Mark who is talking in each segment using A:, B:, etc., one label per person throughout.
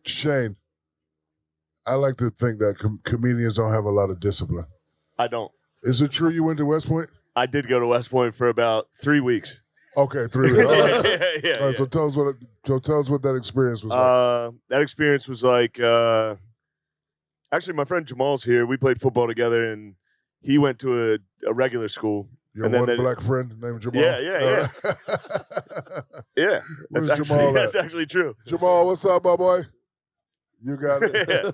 A: Shane, I like to think that comedians don't have a lot of discipline.
B: I don't.
A: Is it true you went to West Point?
B: I did go to West Point for about 3 weeks.
A: Okay, 3 weeks. All right.
B: yeah.
A: All right, so tell us what that experience was like.
B: That experience was like, actually, my friend Jamal's here. We played football together, and he went to a regular school.
A: Your one black friend named Jamal?
B: Yeah. Yeah, that's actually true.
A: Jamal, what's up, my boy? You got it.
B: Yeah.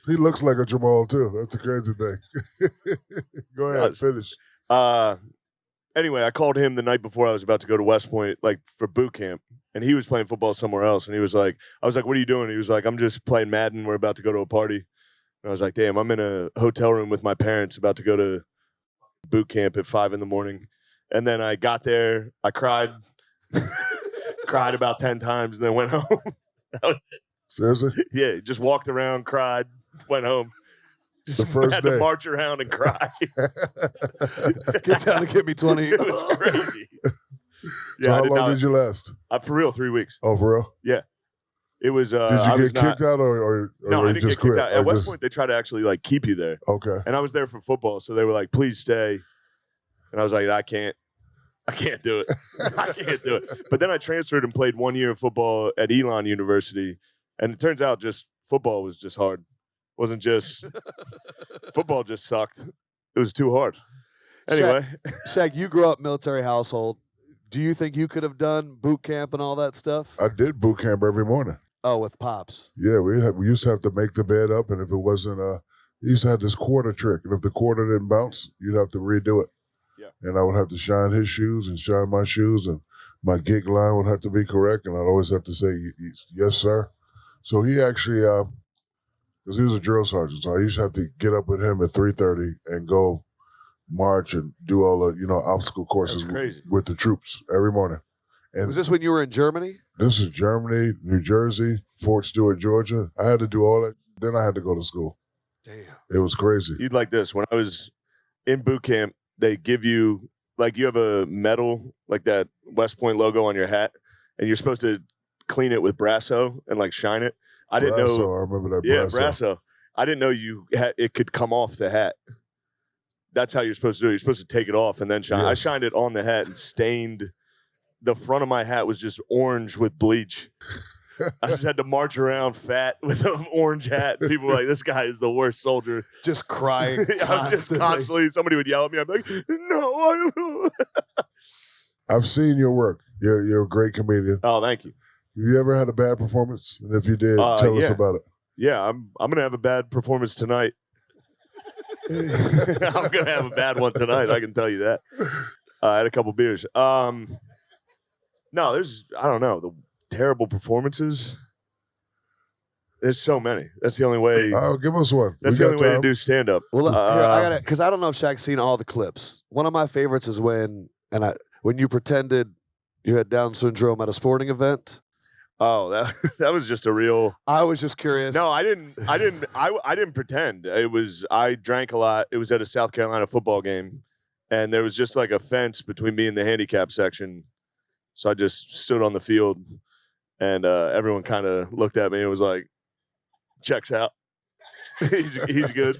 A: He looks like a Jamal, too. That's the crazy thing. Go ahead, finish.
B: Anyway, I called him the night before I was about to go to West Point, like for boot camp, and he was playing football somewhere else. And he was like, I was like, what are you doing? He was like, I'm just playing Madden. We're about to go to a party. And I was like, damn, I'm in a hotel room with my parents about to go to boot camp at 5 a.m. And then I got there, I cried, cried about 10 times, and then went home. That was it.
A: Seriously?
B: Yeah, just walked around, cried, went home. Just
A: the first
B: had
A: day.
B: to march around and cry.
C: Get down and get me 20.
B: It was crazy.
A: So how long did you last?
B: For real, 3 weeks.
A: Oh, for real?
B: Yeah. It was.
A: Did you get kicked out or
B: no? I didn't
A: just
B: get kicked
A: quit?
B: out. At West Point, they try to actually like keep you there.
A: Okay.
B: And I was there for football, so they were like, "Please stay." And I was like, "I can't do it. I can't do it." But then I transferred and played 1 year of football at Elon University, and it turns out just football was just hard. It wasn't just football; just sucked. It was too hard. Anyway,
C: Shaq, you grew up military household. Do you think you could have done boot camp and all that stuff?
A: I did boot camp every morning.
C: Oh, with Pops.
A: Yeah, we used to have to make the bed up, and if it wasn't, you used to have this quarter trick, and if the quarter didn't bounce, you'd have to redo it.
B: Yeah.
A: And I would have to shine his shoes and shine my shoes, and my gig line would have to be correct, and I'd always have to say, yes, sir. So he actually, because he was a drill sergeant, so I used to have to get up with him at 3:30 and go march and do all the, obstacle courses with the troops every morning. And
C: was this when you were in Germany?
A: This is Germany, New Jersey, Fort Stewart, Georgia. I had to do all that. Then I had to go to school.
C: Damn.
A: It was crazy.
B: you'd like this. When I was in boot camp, they give you, like, you have a medal, like that West Point logo on your hat, and you're supposed to clean it with Brasso and, like, shine it. I didn't know.
A: I remember that.
B: Yeah,
A: Brasso.
B: I didn't know it could come off the hat. That's how you're supposed to do it. You're supposed to take it off and then shine.
A: Yes.
B: I shined it on the hat and stained. The front of my hat was just orange with bleach. I just had to march around fat with an orange hat. People were like, this guy is the worst soldier.
C: Just crying.
B: I was just constantly, somebody would yell at me. I'd be like, no.
A: I've seen your work. You're a great comedian.
B: Oh, thank you.
A: Have you ever had a bad performance? And if you did, tell us about it.
B: Yeah, I'm going to have a bad performance tonight. I'm going to have a bad one tonight. I can tell you that. I had a couple beers. No, I don't know, the terrible performances. There's so many. That's the only way.
A: Give us one.
B: That's the only way to do stand-up.
C: Well, I got it, because I don't know if Shaq's seen all the clips. One of my favorites is when you pretended you had Down syndrome at a sporting event.
B: Oh, that was just a real.
C: I was just curious.
B: No, I didn't pretend. I drank a lot. It was at a South Carolina football game, and there was just like a fence between me and the handicap section. So I just stood on the field, and everyone kind of looked at me and was like, "Checks out. he's good."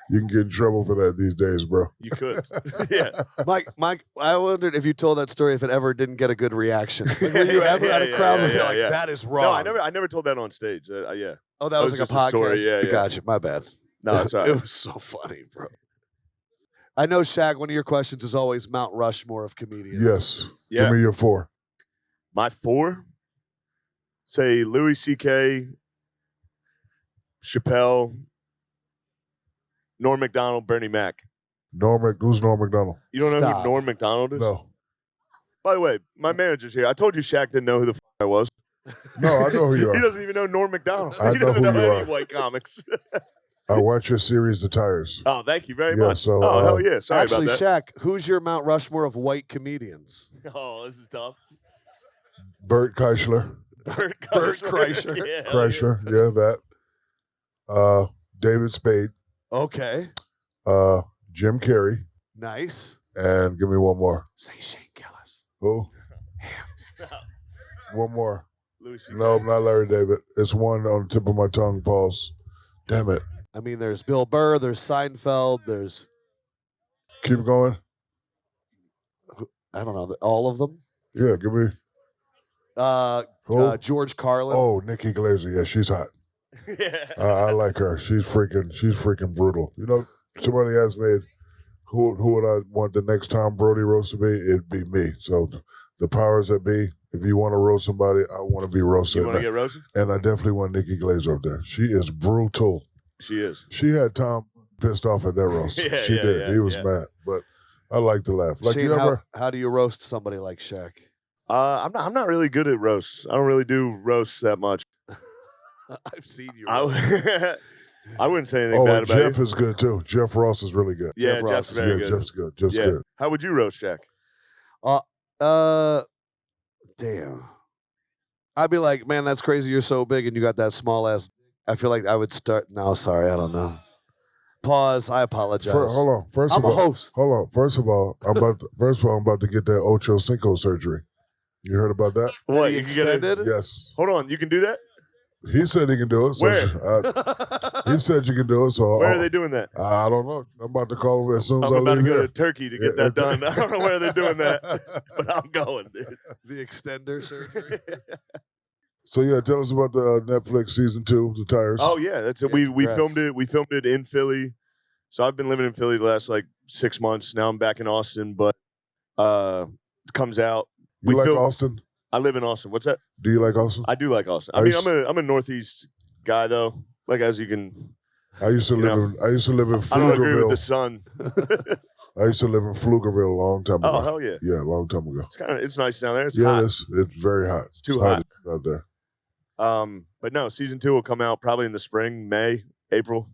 A: You can get in trouble for that these days, bro.
B: You could. Yeah.
C: Mike, I wondered if you told that story if it ever didn't get a good reaction. Like, were you ever at a crowd where you're like, that is wrong?
B: No, I never told that on stage. Yeah.
C: Oh, that was like a podcast?
B: Story. Yeah.
C: Gotcha. My bad.
B: No, that's all right.
C: It was so funny, bro. I know, Shaq, one of your questions is always Mount Rushmore of comedians.
A: Yes.
B: Yeah.
A: Give me your 4.
B: My 4? Say Louis C.K., Chappelle, Norm Macdonald, Bernie Mac.
A: Who's Norm Macdonald?
B: You don't know who Norm Macdonald is?
A: No.
B: By the way, my manager's here. I told you Shaq didn't know who the I was.
A: No, I know who you are.
B: He doesn't even know Norm Macdonald.
A: I
B: He
A: know
B: doesn't
A: who
B: know
A: you
B: any
A: are.
B: white comics.
A: I watch your series, The Tires.
B: Oh, thank you very
A: Yeah,
B: much.
A: so,
B: hell yeah. Sorry
C: Actually,
B: about that.
C: Shaq, who's your Mount Rushmore of white comedians?
B: Oh, this is tough.
A: Bert Kreischer.
B: Bert
C: Kreischer.
B: Yeah,
A: Kreischer, yeah, that. David Spade.
C: Okay.
A: Jim Carrey.
C: Nice.
A: And give me one more.
C: Say Shane Gillis.
A: Who? One more.
B: Louis C.K.
A: No, not Larry David. It's one on the tip of my tongue. Pause. Damn it.
C: I mean, there's Bill Burr, there's Seinfeld, there's
A: Keep going.
C: I don't know all of them.
A: Yeah, give me. Who?
C: George Carlin.
A: Oh, Nikki Glazer. Yeah, she's hot.
B: Yeah.
A: I like her. She's freaking brutal. You know, somebody asked me who would I want the next Tom Brody roast to be? It'd be me. So the powers that be, if you want to roast somebody, I want to be roasted.
B: You want to get roasted?
A: And I definitely want Nikki Glazer up there. She is brutal.
B: She is.
A: She had Tom pissed off at that roast.
B: Yeah,
A: she
B: yeah,
A: did.
B: yeah,
A: He was
B: yeah.
A: mad. But I like to laugh. Like
C: Shane,
A: you ever
C: how do you roast somebody like Shaq?
B: I'm not really good at roasts. I don't really do roasts that much.
C: I've seen you.
B: I wouldn't say anything bad
A: and
B: about
A: Jeff
B: you.
A: is good too. Jeff Ross is really good.
B: Yeah,
C: Jeff Ross
B: Jeff's
C: is
B: very
A: yeah,
B: good.
A: Jeff's good. Jeff's
B: Yeah.
A: good.
B: How would you roast Jack?
C: Damn. I'd be like, man, that's crazy. You're so big and you got that small ass. I feel like I would start. No, sorry, I don't know. Pause. I apologize.
A: Hold on. First
C: I'm
A: of
C: a
A: all,
C: host.
A: hold on. First of all, I'm about to get that Ocho Cinco surgery. You heard about that?
B: What?
C: He
B: You can get it?
C: extended?
A: Yes.
B: Hold on. You can do that?
A: He said he can do it. So
B: Where?
A: he said you can do it. So
B: Where are they doing that?
A: I don't know. I'm about to call him as soon as
B: I'm
A: I
B: about to
A: leave
B: go
A: here.
B: to Turkey to get that done. I don't know where they're doing that, but I'm going, dude.
C: The extender surgery.
A: So yeah, tell us about the Netflix season 2, The Tires.
B: Oh yeah, that's it.
C: Yeah,
B: We
C: congrats.
B: filmed it. We filmed it in Philly. So I've been living in Philly the last like 6 months. Now I'm back in Austin, but it comes out.
A: You like
B: filmed-
A: Austin?
B: I live in Austin. What's that?
A: Do you like Austin?
B: I do like Austin.
A: I
B: I mean,
A: used-
B: I'm a Northeast guy though. Like as you can,
A: I used to
B: you
A: live
B: know,
A: in
B: I don't agree with the
A: Pflugerville.
B: sun.
A: I used to live in Pflugerville a long time ago.
B: Oh hell yeah!
A: Yeah, a long time ago.
B: It's nice down there. It's
A: yeah,
B: hot.
A: it's very hot.
B: It's too
A: hot out there.
B: But no, season 2 will come out probably in the spring, May, April.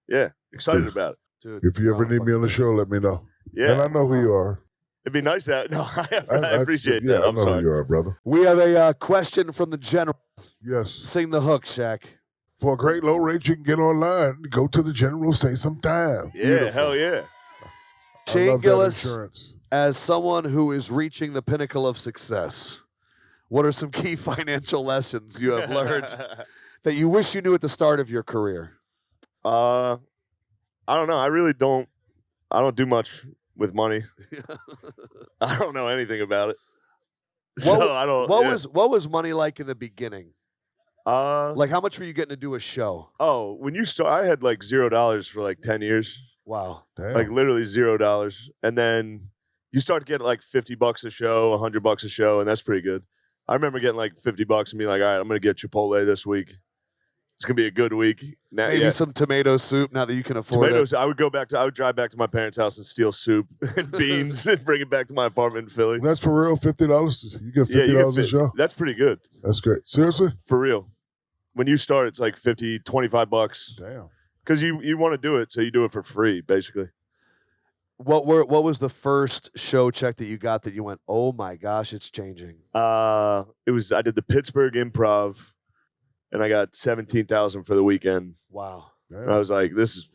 B: Yeah, excited
A: Yeah.
B: about it.
C: Dude,
A: If you ever need me on the show, let me know.
B: Yeah,
A: And I know who you are.
B: it'd be nice to. No, I appreciate
A: yeah,
B: that.
A: I
B: I'm
A: know
B: sorry.
A: who you are, brother.
C: we have a question from the general.
A: Yes.
C: Sing the hook, Shaq.
A: For a great low rate, you can get online. Go to the general, say some time.
B: Yeah,
A: Beautiful.
B: hell yeah.
A: I
C: Shane
A: love that
C: Gillis,
A: insurance.
C: as someone who is reaching the pinnacle of success, what are some key financial lessons you have learned that you wish you knew at the start of your career?
B: I don't know. I really don't. I don't do much with money. I don't know anything about it. So I don't.
C: What
B: yeah.
C: was money like in the beginning? Like how much were you getting to do a show?
B: Oh, when you start, I had like $0 for like 10 years,
C: Wow.
A: Damn.
B: like literally $0, and then you start getting like $50 a show, $100 a show, and that's pretty good. I remember getting like $50 and being like, all right, I'm gonna get Chipotle this week. It's gonna be a good week. Now,
C: Maybe
B: yeah.
C: some tomato soup now that you can afford
B: Tomatoes. I would drive back to my parents' house and steal soup and beans and bring it back to my apartment in Philly.
A: That's for real. $50. You get
B: Yeah, you
A: $50
B: get
A: a show.
B: That's pretty good.
A: That's great. Seriously?
B: For real. When you start, it's like $50, $25
A: Damn.
B: because you want to do it, so you do it for free, basically.
C: it. What was the first show check that you got that you went, oh my gosh, it's changing?
B: I did the Pittsburgh Improv, and I got $17,000 for the weekend.
C: Wow.
B: And I was like, "This is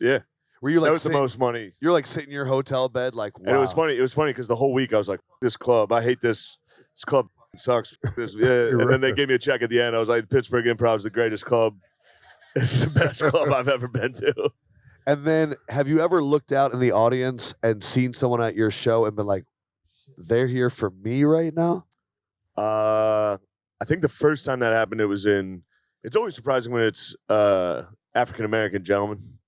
C: Were you
B: that
C: like
B: was the most money."
C: You're like sitting in your hotel bed, like wow.
B: And it was funny. It was funny because the whole week I was like, "This club, I hate this. This club sucks." This, yeah. And then they gave me a check at the end. I was like, "Pittsburgh Improv is the greatest club. It's the best club I've ever been to."
C: And then, have you ever looked out in the audience and seen someone at your show and been like, "They're here for me right now"?
B: I think the first time that happened, it was in. It's always surprising when it's African American gentlemen.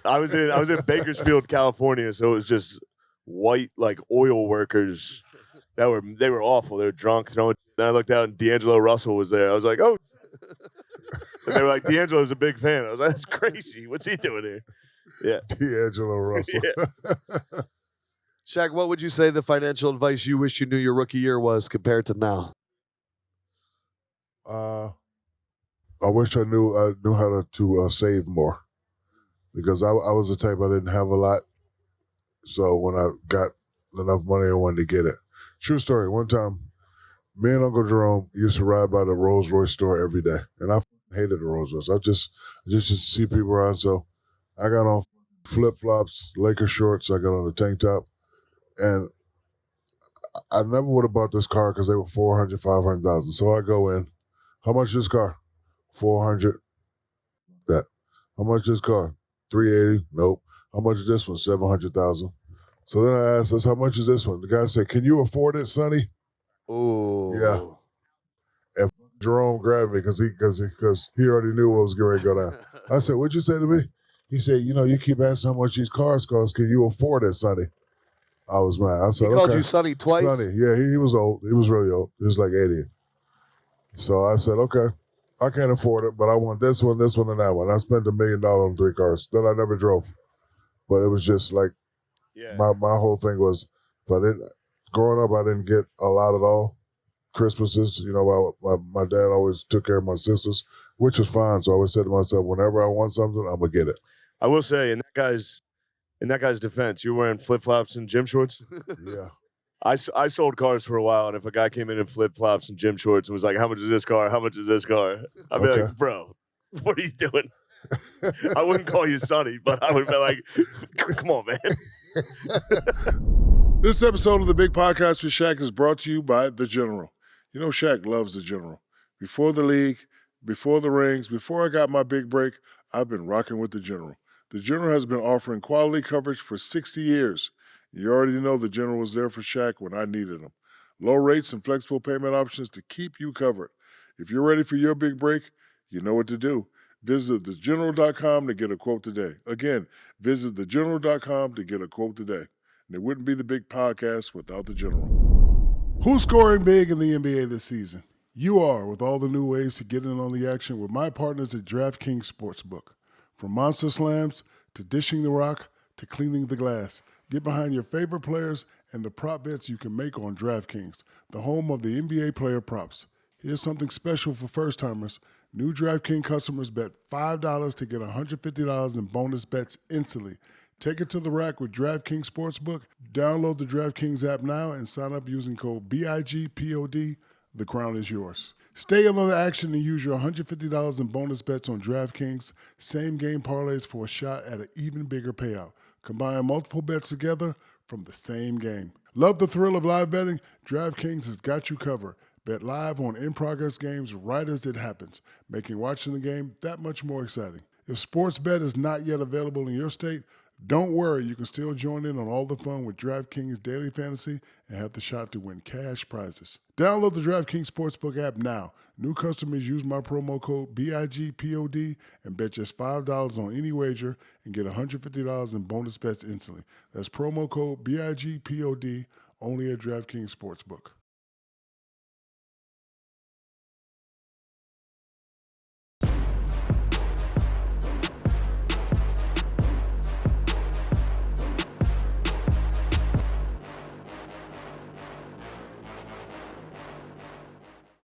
B: I was in Bakersfield, California, so it was just white like oil workers they were awful. They were drunk. Then I looked out and D'Angelo Russell was there. I was like, oh. And they were like, D'Angelo's a big fan. I was like, that's crazy. What's he doing here? Yeah.
A: D'Angelo Russell.
B: Yeah.
C: Shaq, what would you say the financial advice you wish you knew your rookie year was compared to now?
A: I wish I knew how to save more, because I was the type I didn't have a lot. So when I got enough money, I wanted to get it. True story. One time, me and Uncle Jerome used to ride by the Rolls Royce store every day, and I hated the Rolls Royce. I just used to see people around, so I got on flip flops, Laker shorts. I got on a tank top, and I never would have bought this car because they were 400, 500,000. So I go in. How much this car? 400. That. How much this car? 380. Nope. How much is this one? 700,000. So then I asked us, how much is this one? The guy said, can you afford it, Sonny?
C: Ooh.
A: Yeah. And Jerome grabbed me because he already knew what was going to go down. I said, what'd you say to me? He said, you keep asking how much these cars cost. Can you afford it, Sonny? I was mad. I said,
C: He called
A: okay.
C: you Sonny twice?
A: Sonny. Yeah, he was old. He was really old. He was like 80. So I said, okay, I can't afford it, but I want this one, and that one. I spent $1 million on 3 cars that I never drove. But it was just like, my whole thing was, growing up, I didn't get a lot at all. Christmases, my dad always took care of my sisters, which was fine. So I always said to myself, whenever I want something, I'm going to get it.
B: I will say, in that guy's defense, you were wearing flip-flops and gym shorts?
A: Yeah.
B: I sold cars for a while, and if a guy came in flip-flops and gym shorts and was like, how much is this car? How much is this car? I'd be like, bro, what are you doing? I wouldn't call you Sonny, but I would be like, come on, man.
A: This episode of the Big Podcast with Shaq is brought to you by The General. Shaq loves The General. Before the league, before the rings, before I got my big break, I've been rocking with The General. The General has been offering quality coverage for 60 years. You already know The General was there for Shaq when I needed him. Low rates and flexible payment options to keep you covered. If you're ready for your big break, you know what to do. Visit thegeneral.com to get a quote today. Again, visit thegeneral.com to get a quote today. And it wouldn't be the Big Podcast without The General. Who's scoring big in the NBA this season? You are, with all the new ways to get in on the action with my partners at DraftKings Sportsbook. From Monster Slams to dishing the rock to cleaning the glass. Get behind your favorite players and the prop bets you can make on DraftKings, the home of the NBA player props. Here's something special for first-timers. New DraftKings customers bet $5 to get $150 in bonus bets instantly. Take it to the rack with DraftKings Sportsbook. Download the DraftKings app now and sign up using code BIGPOD. The crown is yours. Stay in on the action and use your $150 in bonus bets on DraftKings. Same game parlays for a shot at an even bigger payout. Combine multiple bets together from the same game. Love the thrill of live betting? DraftKings has got you covered. Bet live on in-progress games right as it happens, making watching the game that much more exciting. If sports bet is not yet available in your state, don't worry, you can still join in on all the fun with DraftKings Daily Fantasy and have the shot to win cash prizes. Download the DraftKings Sportsbook app now. New customers use my promo code BIGPOD and bet just $5 on any wager and get $150 in bonus bets instantly. That's promo code BIGPOD only at DraftKings Sportsbook.